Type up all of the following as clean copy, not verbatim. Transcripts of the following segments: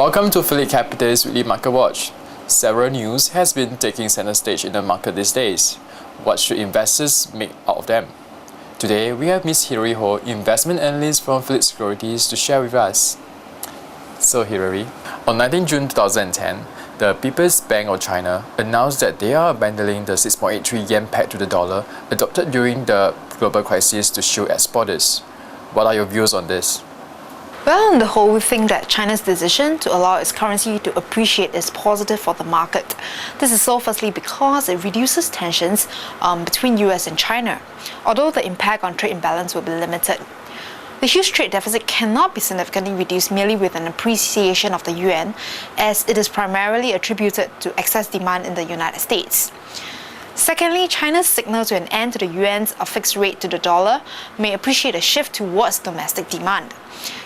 Welcome to PhillipCapital's Weekly Market Watch. Several news has been taking center stage in the market these days. What should investors make out of them? Today, we have Ms. Hilary Ho, investment analyst from Phillip Securities, to share with us. So Hilary, on 19 June 2010, the People's Bank of China announced that they are abandoning the 6.83 yen peg to the dollar adopted during the global crisis to shield exporters. What are your views on this? Well, on the whole, we think that China's decision to allow its currency to appreciate is positive for the market. This is so firstly because it reduces tensions between US and China, although the impact on trade imbalance will be limited. The huge trade deficit cannot be significantly reduced merely with an appreciation of the yuan, as it is primarily attributed to excess demand in the United States. Secondly, China's signal to an end to the yuan's fixed rate to the dollar may appreciate a shift towards domestic demand.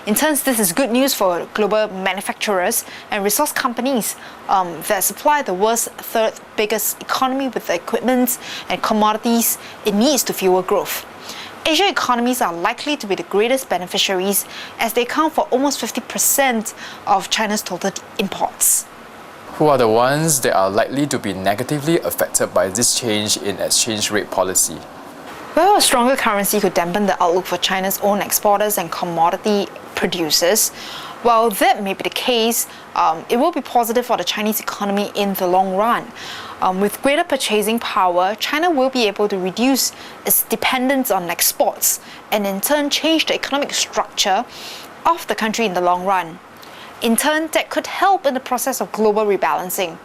In turn, this is good news for global manufacturers and resource companies that supply the world's third biggest economy with the equipment and commodities it needs to fuel growth. Asian economies are likely to be the greatest beneficiaries as they account for almost 50% of China's total imports. Who are the ones that are likely to be negatively affected by this change in exchange rate policy? Well, a stronger currency could dampen the outlook for China's own exporters and commodity producers. While that may be the case, it will be positive for the Chinese economy in the long run. With greater purchasing power, China will be able to reduce its dependence on exports and in turn change the economic structure of the country in the long run. In turn, that could help in the process of global rebalancing.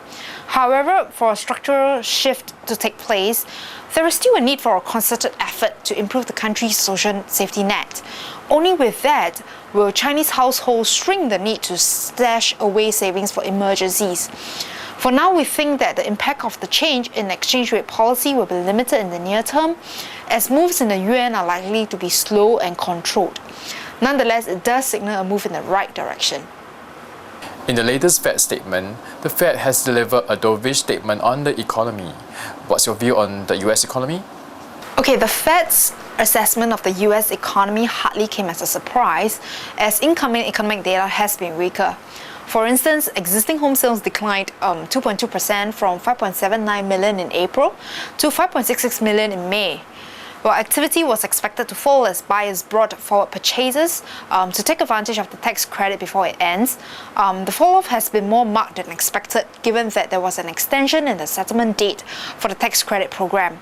However, for a structural shift to take place, there is still a need for a concerted effort to improve the country's social safety net. Only with that will Chinese households shrink the need to stash away savings for emergencies. For now, we think that the impact of the change in exchange rate policy will be limited in the near term, as moves in the yuan are likely to be slow and controlled. Nonetheless, it does signal a move in the right direction. In the latest Fed statement, the Fed has delivered a dovish statement on the economy. What's your view on the US economy? Okay, the Fed's assessment of the US economy hardly came as a surprise, as incoming economic data has been weaker. For instance, existing home sales declined 2.2% from 5.79 million in April to 5.66 million in May. While activity was expected to fall as buyers brought forward purchases to take advantage of the tax credit before it ends, the fall-off has been more marked than expected, given that there was an extension in the settlement date for the tax credit program.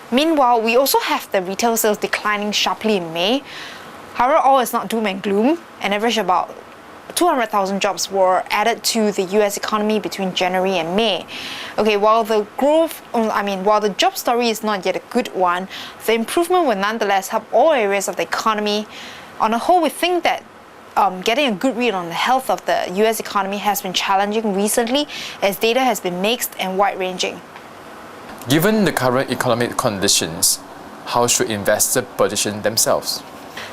Meanwhile, we also have the retail sales declining sharply in May. However, all is not doom and gloom. An average about 200,000 jobs were added to the US economy between January and May. Okay, while the job story is not yet a good one, the improvement will nonetheless help all areas of the economy. On the whole, we think that getting a good read on the health of the US economy has been challenging recently, as data has been mixed and wide-ranging. Given the current economic conditions, how should investors position themselves?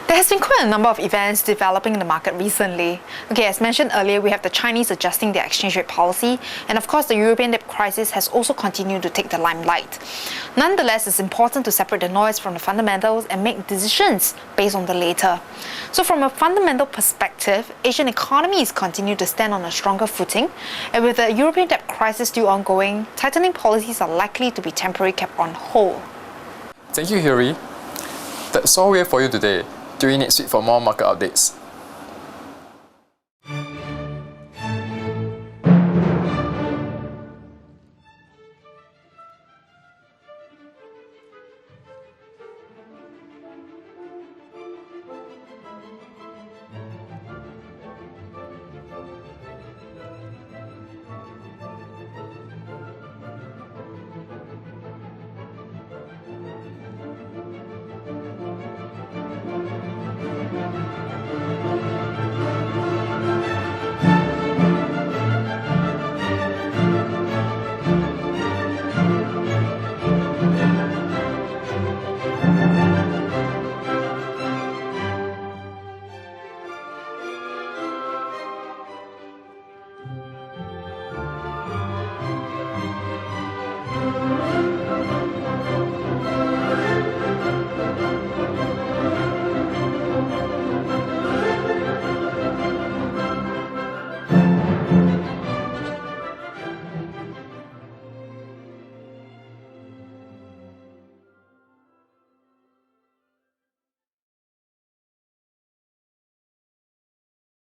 There has been quite a number of events developing in the market recently. Okay, as mentioned earlier, we have the Chinese adjusting their exchange rate policy, and of course the European debt crisis has also continued to take the limelight. Nonetheless, it's important to separate the noise from the fundamentals and make decisions based on the latter. So from a fundamental perspective, Asian economies continue to stand on a stronger footing, and with the European debt crisis still ongoing, tightening policies are likely to be temporarily kept on hold. Thank you, Hilary. That's all we have for you today. Tune in next week for more market updates.